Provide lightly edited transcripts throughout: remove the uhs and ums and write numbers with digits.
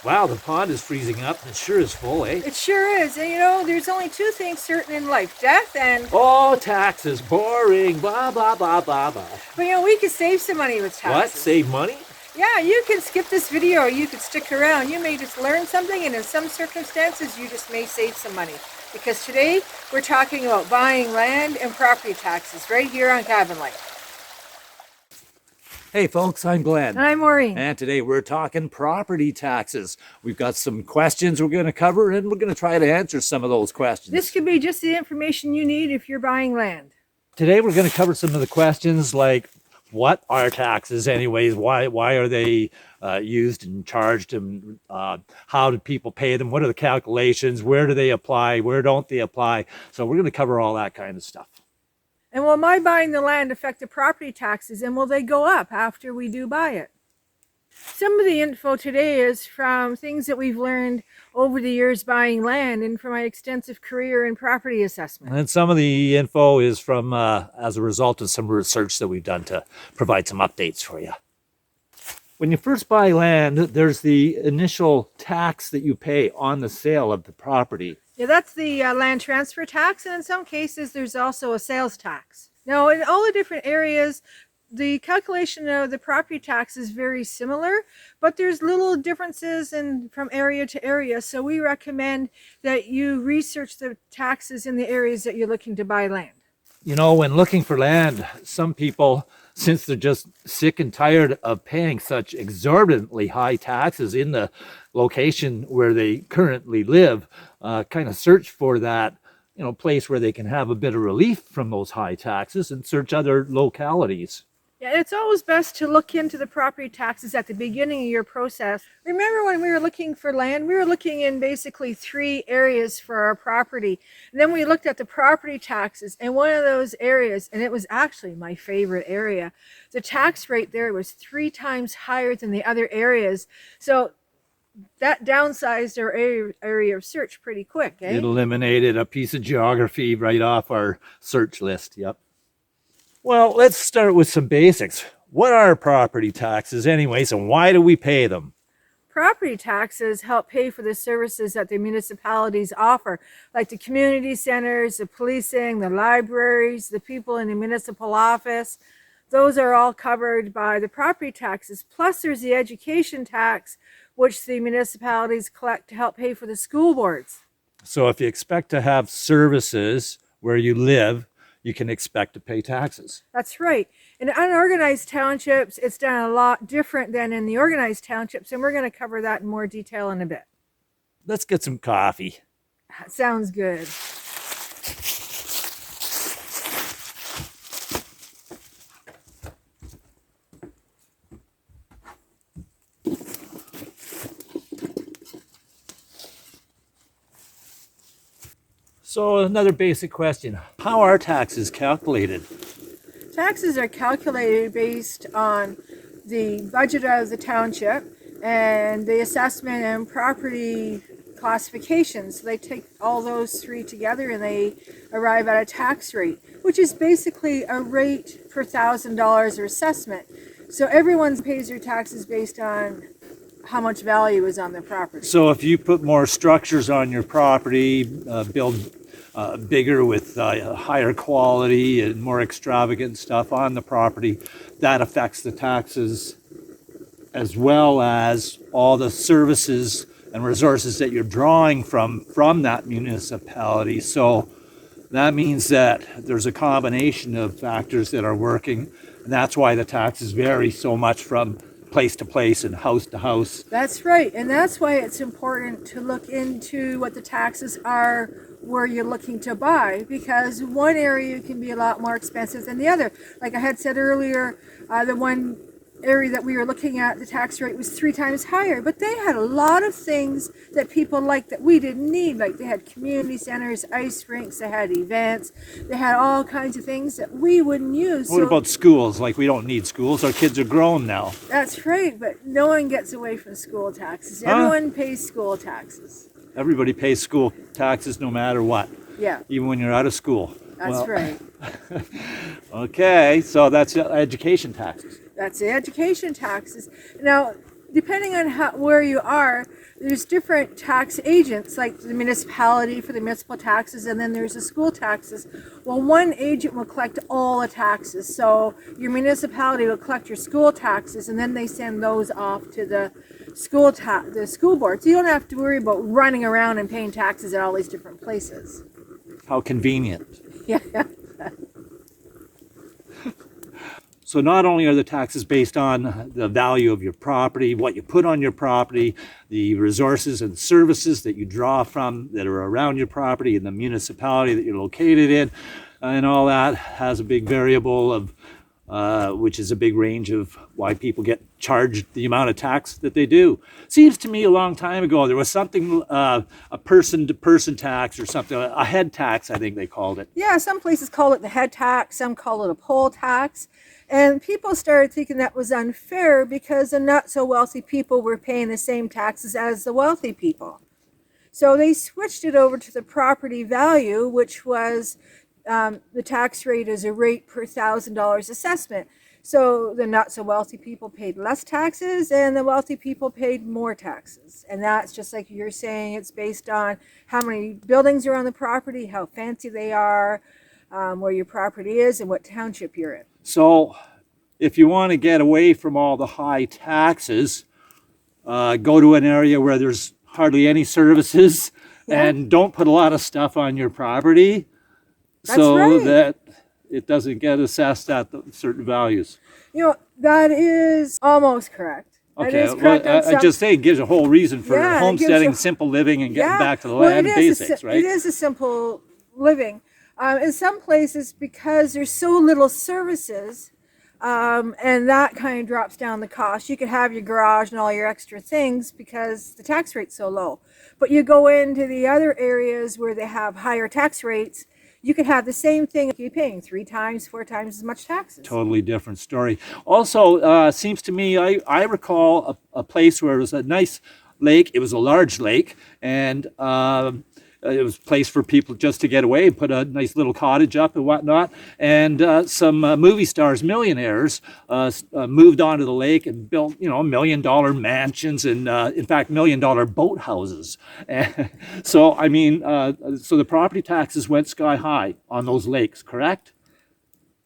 Wow, the pond is freezing up. It sure is full, eh? It sure is. And you know, there's only two things certain in life, death and... Oh, taxes, boring, blah, blah, blah, blah, blah. But you know, we could save some money with taxes. What? Save money? Yeah, you can skip this video or you could stick around. You may just learn something, and in some circumstances, you just may save some money. Because today, we're talking about buying land and property taxes right here on Cabin Life. Hey folks, I'm Glenn. And I'm Maureen. And today we're talking property taxes. We've got some questions we're going to cover, and we're going to try to answer some of those questions. This could be just the information you need if you're buying land. Today we're going to cover some of the questions like, what are taxes anyways? Why are they used and charged? And how do people pay them? What are the calculations? Where do they apply? Where don't they apply? So we're going to cover all that kind of stuff. And will my buying the land affect the property taxes, and will they go up after we do buy it? Some of the info today is from things that we've learned over the years buying land and from my extensive career in property assessment. And some of the info is from as a result of some research that we've done to provide some updates for you. When you first buy land, there's the initial tax that you pay on the sale of the property. Yeah, that's the land transfer tax, and in some cases there's also a sales tax. Now, in all the different areas, the calculation of the property tax is very similar, but there's little differences from area to area, so we recommend that you research the taxes in the areas that you're looking to buy land. You know, when looking for land, some people, since they're just sick and tired of paying such exorbitantly high taxes in the location where they currently live, kind of search for that, place where they can have a bit of relief from those high taxes and search other localities. Yeah, it's always best to look into the property taxes at the beginning of your process. Remember when we were looking for land, we were looking in basically 3 areas for our property. And then we looked at the property taxes, and one of those areas, and it was actually my favorite area, the tax rate there was 3 times higher than the other areas. So that downsized our area of search pretty quick, eh? It eliminated a piece of geography right off our search list, yep. Well, let's start with some basics. What are property taxes anyways, and why do we pay them? Property taxes help pay for the services that the municipalities offer, like the community centers, the policing, the libraries, the people in the municipal office. Those are all covered by the property taxes. Plus there's the education tax, which the municipalities collect to help pay for the school boards. So if you expect to have services where you live, you can expect to pay taxes. That's right. In unorganized townships, it's done a lot different than in the organized townships, and we're going to cover that in more detail in a bit. Let's get some coffee. Sounds good. So another basic question, how are taxes calculated? Taxes are calculated based on the budget of the township and the assessment and property classifications. So they take all those 3 together and they arrive at a tax rate, which is basically a rate per $1,000 of assessment. So everyone pays their taxes based on how much value is on their property. So if you put more structures on your property, build bigger with higher quality and more extravagant stuff on the property, that affects the taxes, as well as all the services and resources that you're drawing from that municipality. So that means that there's a combination of factors that are working, and that's why the taxes vary so much from place to place and house to house. That's right, and that's why it's important to look into what the taxes are where you're looking to buy, because one area can be a lot more expensive than the other. Like I had said earlier, the one area that we were looking at, the tax rate was 3 times higher, but they had a lot of things that people liked that we didn't need. Like they had community centers, ice rinks, they had events, they had all kinds of things that we wouldn't use. What about schools? Like, we don't need schools, our kids are grown now. That's right, but no one gets away from school taxes. Everyone pays school taxes. Everybody pays school taxes no matter what. Yeah. Even when you're out of school. That's right. Okay, so that's education taxes. That's the education taxes. Now, depending on where you are, there's different tax agents, like the municipality for the municipal taxes, and then there's the school taxes. Well, one agent will collect all the taxes. So your municipality will collect your school taxes, and then they send those off to the school board. So you don't have to worry about running around and paying taxes at all these different places. How convenient. Yeah. So not only are the taxes based on the value of your property, what you put on your property, the resources and services that you draw from that are around your property and the municipality that you're located in, and all that has a big variable of, which is a big range of why people get charged the amount of tax that they do. Seems to me a long time ago there was something, a person-to-person tax or something, a head tax, I think they called it. Yeah, some places call it the head tax, some call it a poll tax. And people started thinking that was unfair because the not so wealthy people were paying the same taxes as the wealthy people. So they switched it over to the property value, which was the tax rate is a rate per $1,000 assessment. So the not so wealthy people paid less taxes and the wealthy people paid more taxes. And that's just like you're saying, it's based on how many buildings are on the property, how fancy they are, where your property is, and what township you're in. So if you want to get away from all the high taxes, go to an area where there's hardly any services and don't put a lot of stuff on your property that it doesn't get assessed at certain values. You know, that is almost correct. Okay, well, I just say it gives a whole reason for homesteading, simple living, and getting back to the land basics, right? It is a simple living. In some places, because there's so little services, and that kind of drops down the cost. You could have your garage and all your extra things because the tax rate's so low. But you go into the other areas where they have higher tax rates, you could have the same thing if you're paying 3 times, 4 times as much taxes. Totally different story. Also, seems to me, I recall a place where it was a nice lake. It was a large lake, and it was a place for people just to get away and put a nice little cottage up and whatnot. And some movie stars, millionaires, moved onto the lake and built, $1 million mansions and, in fact, $1 million boat houses. And so, I mean, so the property taxes went sky high on those lakes, correct?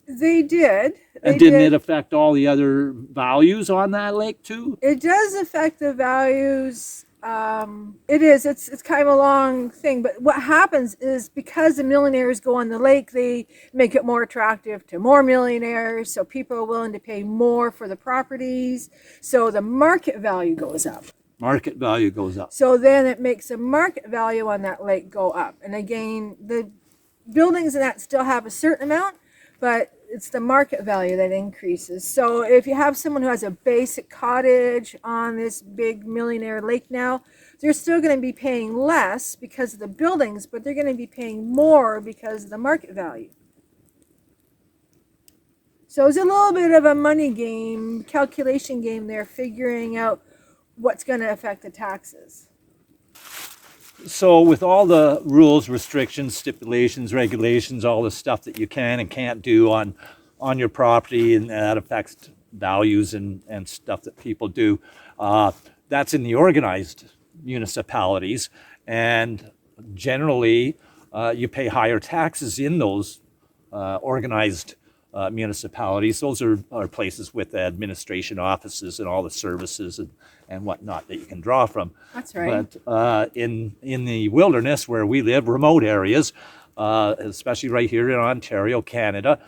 They did. And didn't it affect all the other values on that lake too? It does affect the values. It's kind of a long thing, but what happens is because the millionaires go on the lake, they make it more attractive to more millionaires, so people are willing to pay more for the properties, so the market value goes up. Market value goes up. So then it makes the market value on that lake go up. And again, the buildings and that still have a certain amount, but it's the market value that increases. So if you have someone who has a basic cottage on this big millionaire lake now, they're still going to be paying less because of the buildings, but they're going to be paying more because of the market value. So it's a little bit of a money game, calculation game there, figuring out what's going to affect the taxes. So with all the rules, restrictions, stipulations, regulations, all the stuff that you can and can't do on your property, and that affects values and stuff that people do, that's in the organized municipalities. And generally, you pay higher taxes in those organized municipalities. Those are places with administration offices and all the services and whatnot that you can draw from. That's right. But in the wilderness where we live, remote areas, especially right here in Ontario, Canada,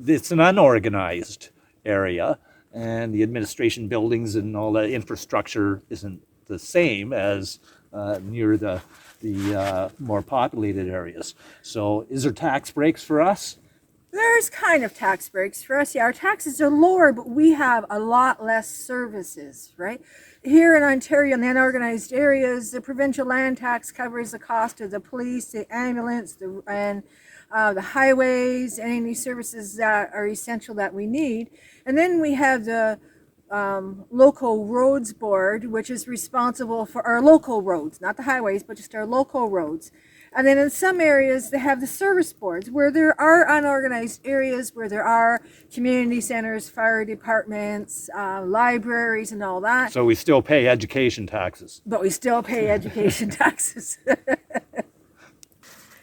it's an unorganized area, and the administration buildings and all the infrastructure isn't the same as near the more populated areas. So is there tax breaks for us? There's kind of tax breaks for us. Yeah, our taxes are lower, but we have a lot less services, right? Here in Ontario, in the unorganized areas, the provincial land tax covers the cost of the police, the ambulance, the highways, and any services that are essential that we need. And then we have the local roads board, which is responsible for our local roads, not the highways, but just our local roads. And then in some areas, they have the service boards where there are unorganized areas, where there are community centers, fire departments, libraries, and all that. So we still pay education taxes. But we still pay education taxes.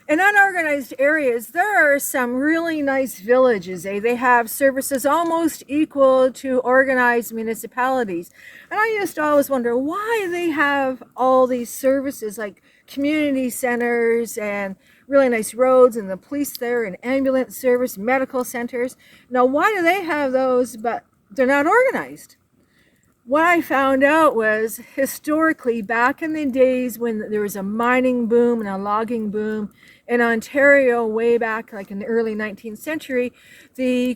In unorganized areas, there are some really nice villages. They have services almost equal to organized municipalities. And I used to always wonder why they have all these services like community centers and really nice roads and the police there and ambulance service, medical centers. Now, why do they have those but they're not organized? What I found out was historically, back in the days when there was a mining boom and a logging boom in Ontario, way back like in the early 19th century, the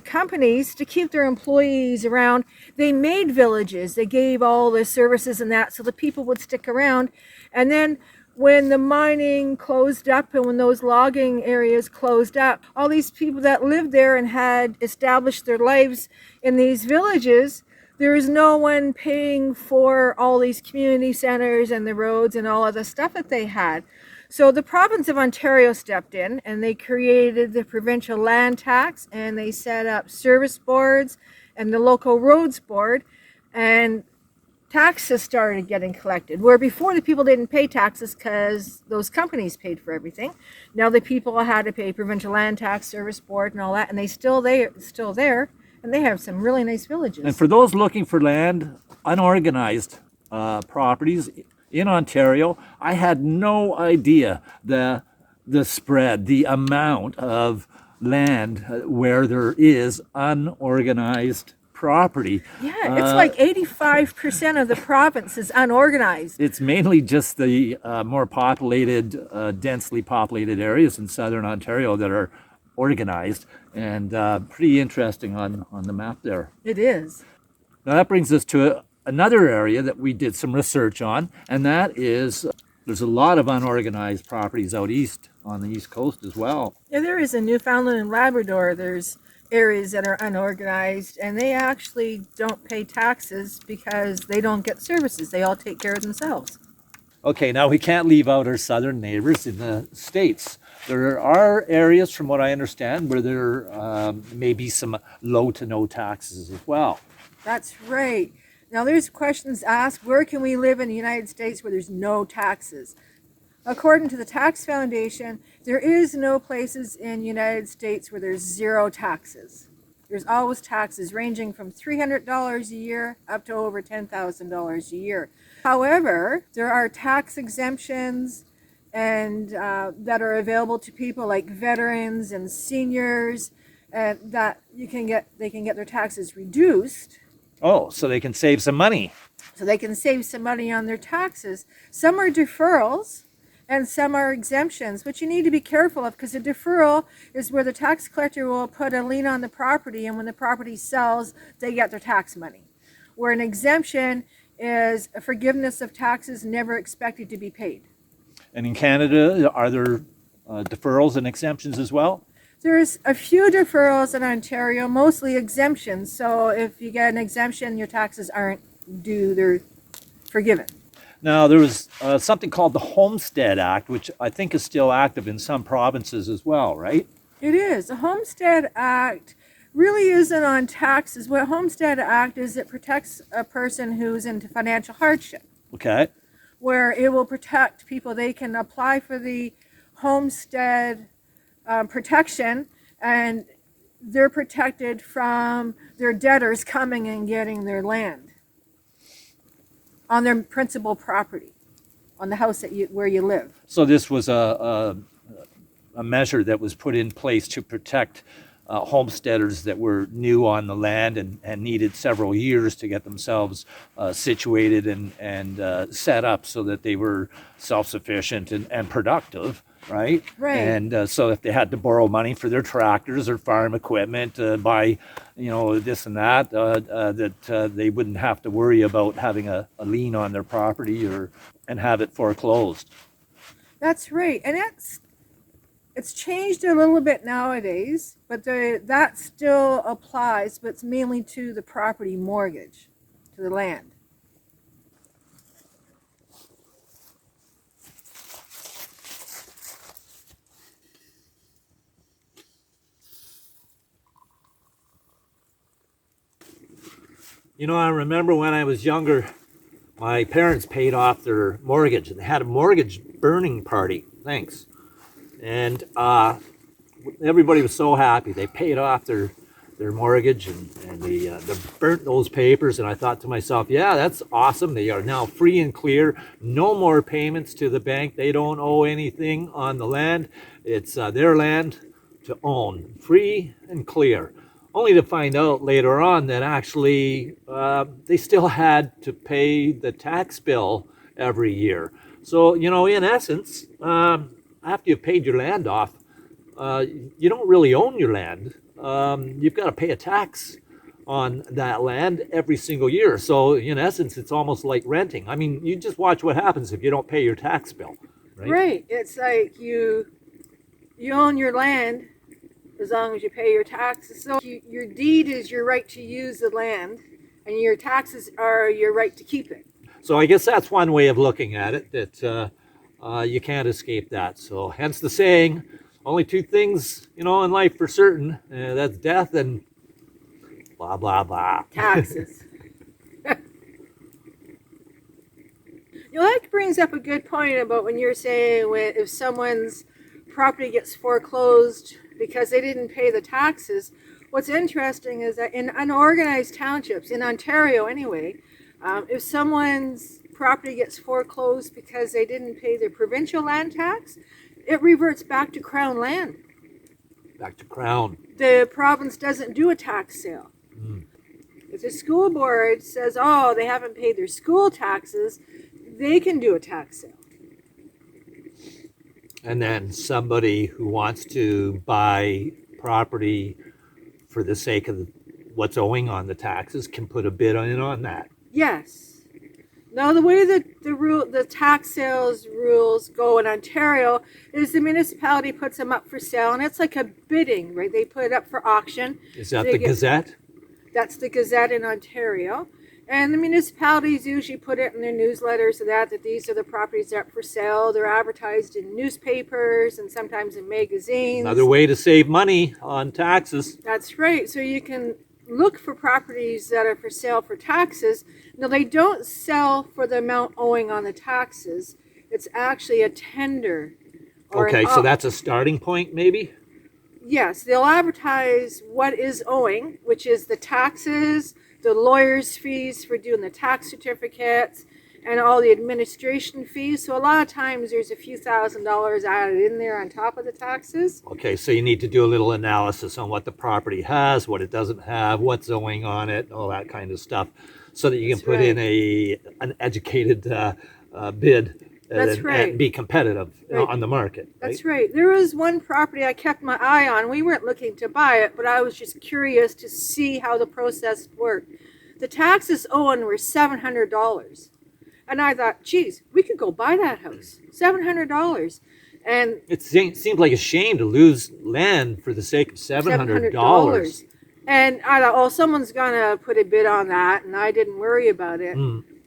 companies, to keep their employees around, they made villages. They gave all the services and that so the people would stick around. And then when the mining closed up and when those logging areas closed up, all these people that lived there and had established their lives in these villages, there is no one paying for all these community centers and the roads and all of the stuff that they had. So the province of Ontario stepped in and they created the provincial land tax and they set up service boards and the local roads board, and taxes started getting collected. Where before the people didn't pay taxes because those companies paid for everything. Now the people had to pay provincial land tax, service board and all that, and they still there. And they have some really nice villages. And for those looking for land, unorganized properties in Ontario, I had no idea the spread, the amount of land where there is unorganized property. Yeah, it's like 85% of the province is unorganized. It's mainly just the more populated, densely populated areas in southern Ontario that are organized, and pretty interesting on the map there. It is. Now that brings us to another area that we did some research on, and that is there's a lot of unorganized properties out east on the east coast as well. Yeah, there is in Newfoundland and Labrador. There's areas that are unorganized, and they actually don't pay taxes because they don't get services. They all take care of themselves. Okay, now we can't leave out our southern neighbors in the States. There are areas, from what I understand, where there may be some low to no taxes as well. That's right. Now there's questions asked, where can we live in the United States where there's no taxes? According to the Tax Foundation, there is no places in the United States where there's zero taxes. There's always taxes ranging from $300 a year up to over $10,000 a year. However, there are tax exemptions and that are available to people like veterans and seniors, that they can get their taxes reduced. Oh, so they can save some money. So they can save some money on their taxes. Some are deferrals and some are exemptions, which you need to be careful of, because a deferral is where the tax collector will put a lien on the property, and when the property sells, they get their tax money. Where an exemption is a forgiveness of taxes never expected to be paid. And in Canada, are there deferrals and exemptions as well? There's a few deferrals in Ontario, mostly exemptions. So if you get an exemption, your taxes aren't due, they're forgiven. Now, there was something called the Homestead Act, which I think is still active in some provinces as well, right? It is. The Homestead Act really isn't on taxes. What Homestead Act is, it protects a person who's into financial hardship. Okay. Where it will protect people. They can apply for the homestead protection, and they're protected from their debtors coming and getting their land on their principal property, on the house where you live. So this was a measure that was put in place to protect homesteaders that were new on the land and needed several years to get themselves situated and set up so that they were self-sufficient and productive, right? Right. And so if they had to borrow money for their tractors or farm equipment, buy, this and that, that they wouldn't have to worry about having a lien on their property and have it foreclosed. That's right. And It's changed a little bit nowadays, but that still applies, but it's mainly to the property mortgage, to the land. You know, I remember when I was younger, my parents paid off their mortgage and they had a mortgage burning party. Thanks. And everybody was so happy. They paid off their mortgage and they burnt those papers. And I thought to myself, yeah, that's awesome. They are now free and clear. No more payments to the bank. They don't owe anything on the land. It's their land to own, free and clear. Only to find out later on that actually they still had to pay the tax bill every year. So, you know, in essence, after you've paid your land off, you don't really own your land. You've got to pay a tax on that land every single year. So, in essence, it's almost like renting. I mean, you just watch what happens if you don't pay your tax bill, right? Right. It's like you own your land as long as you pay your taxes. So your deed is your right to use the land, and your taxes are your right to keep it. So I guess that's one way of looking at it, that you can't escape that. So hence the saying, only two things, you know, in life for certain, that's death and blah, blah, blah. Taxes. You know, that brings up a good point about when you're saying if someone's property gets foreclosed because they didn't pay the taxes. What's interesting is that in unorganized townships, in Ontario anyway, if someone's property gets foreclosed because they didn't pay their provincial land tax, it reverts back to Crown land. Back to Crown. The province doesn't do a tax sale. If the school board says, oh, they haven't paid their school taxes, they can do a tax sale. And then somebody who wants to buy property for the sake of what's owing on the taxes can put a bid in on that. Yes. Now, the way that the tax sales rules go in Ontario is the municipality puts them up for sale, and it's like a bidding, right? They put it up for auction. Is that the Gazette? That's the Gazette in Ontario. And the municipalities usually put it in their newsletters so that these are the properties that are up for sale. They're advertised in newspapers and sometimes in magazines. Another way to save money on taxes. That's right. So you can look for properties that are for sale for taxes. Now, they don't sell for the amount owing on the taxes. It's actually a tender. Okay, so that's a starting point maybe? Yes, they'll advertise what is owing, which is the taxes, the lawyer's fees for doing the tax certificates, and all the administration fees. So a lot of times there's a few $1,000s added in there on top of the taxes. Okay, so you need to do a little analysis on what the property has, what it doesn't have, what's owing on it, all that kind of stuff, so that you can put in an educated bid and be competitive on the market. Right? That's right. There was one property I kept my eye on. We weren't looking to buy it, but I was just curious to see how the process worked. The taxes owing were $700. And I thought, geez, we could go buy that house. $700. And it seemed like a shame to lose land for the sake of $700. And I thought, oh, someone's going to put a bid on that. And I didn't worry about it.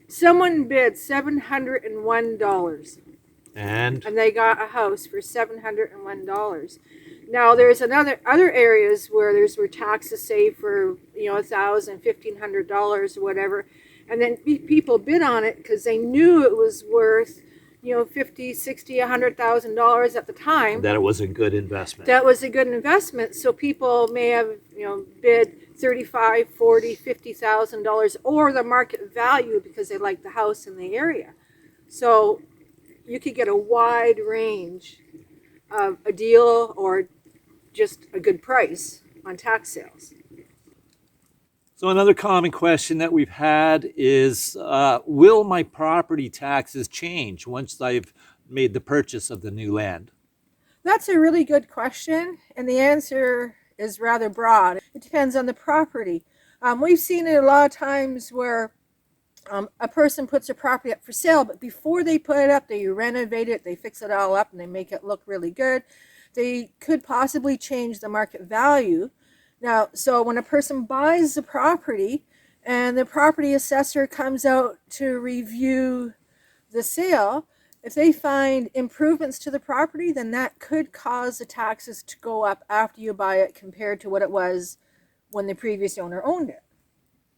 Someone bid $701. And they got a house for $701. Now there's other areas where were taxes saved for $1,000, $1,500 or whatever, and then people bid on it because they knew it was worth $50,000, $60,000, $100,000 at the time. That it was a good investment. That was a good investment. So people may have bid $35,000, $40,000, $50,000 or the market value because they like the house in the area. So you could get a wide range of a deal or just a good price on tax sales. So another common question that we've had is, will my property taxes change once I've made the purchase of the new land? That's a really good question, and the answer is rather broad. It depends on the property. We've seen it a lot of times where a person puts a property up for sale, but before they put it up, they renovate it, they fix it all up, and they make it look really good. they could possibly change the market value. Now, so when a person buys the property and the property assessor comes out to review the sale, if they find improvements to the property, then that could cause the taxes to go up after you buy it compared to what it was when the previous owner owned it.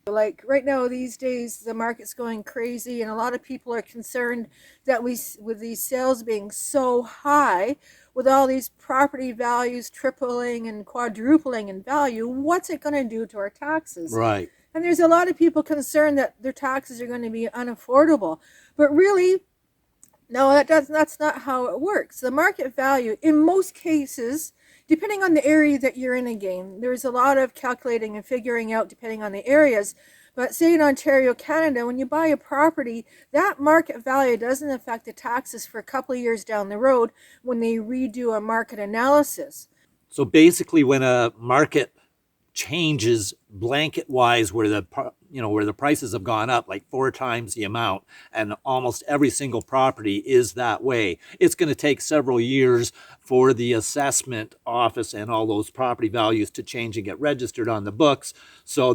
Like right now, these days, the market's going crazy, and a lot of people are concerned that with these sales being so high, with all these property values tripling and quadrupling in value, what's it going to do to our taxes? Right. And there's a lot of people concerned that their taxes are going to be unaffordable. But really, no, that's not how it works. The market value, in most cases, depending on the area that you're in again, there's a lot of calculating and figuring out depending on the areas. But say in Ontario, Canada, when you buy a property, that market value doesn't affect the taxes for a couple of years down the road when they redo a market analysis. So basically, when a market changes blanket wise, where the prices have gone up like 4 times the amount, and almost every single property is that way, it's going to take several years for the assessment office and all those property values to change and get registered on the books. So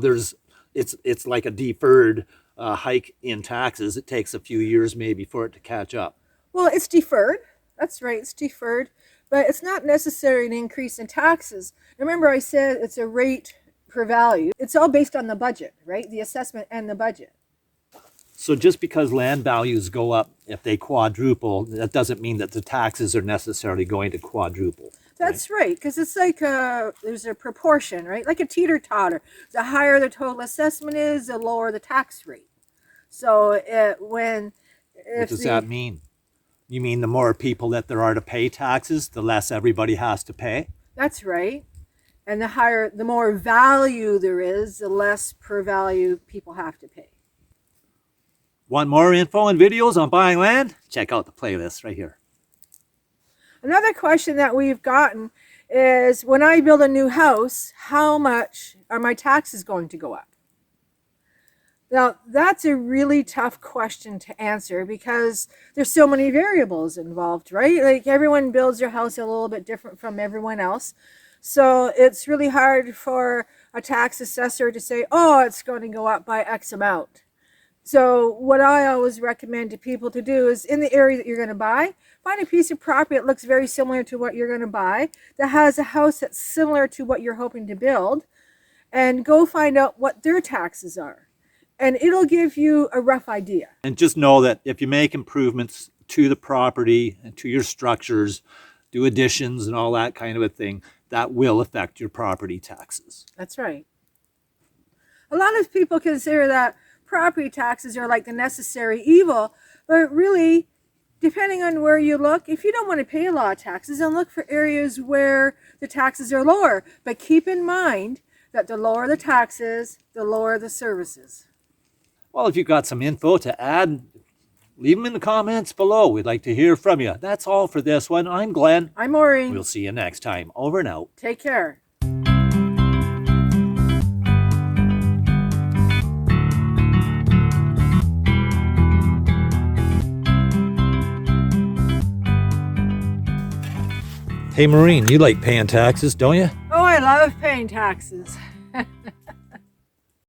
it's like a deferred hike in taxes. It takes a few years maybe for it to catch up. Well, it's deferred. That's right, it's deferred. But it's not necessarily an increase in taxes. Remember, I said it's a rate per value. It's all based on the budget, right? The assessment and the budget. So just because land values go up, if they quadruple, that doesn't mean that the taxes are necessarily going to quadruple. That's right, because it's like there's a proportion, right? Like a teeter-totter. The higher the total assessment is, the lower the tax rate. So What does that mean? You mean the more people that there are to pay taxes, the less everybody has to pay? That's right. And the more value there is, the less per value people have to pay. Want more info and videos on buying land? Check out the playlist right here. Another question that we've gotten is, when I build a new house, how much are my taxes going to go up? Now, that's a really tough question to answer because there's so many variables involved, right? Like everyone builds their house a little bit different from everyone else. So it's really hard for a tax assessor to say, oh, it's going to go up by X amount. So what I always recommend to people to do is, in the area that you're going to buy, find a piece of property that looks very similar to what you're going to buy, that has a house that's similar to what you're hoping to build, and go find out what their taxes are. And it'll give you a rough idea. And just know that if you make improvements to the property and to your structures, do additions and all that kind of a thing, that will affect your property taxes. That's right. A lot of people consider that property taxes are like the necessary evil, but really, depending on where you look, if you don't want to pay a lot of taxes, then look for areas where the taxes are lower. But keep in mind that the lower the taxes, the lower the services. Well, if you've got some info to add, leave them in the comments below. We'd like to hear from you. That's all for this one. I'm Glenn. I'm Maureen. We'll see you next time. Over and out. Take care. Hey, Maureen, you like paying taxes, don't you? Oh, I love paying taxes.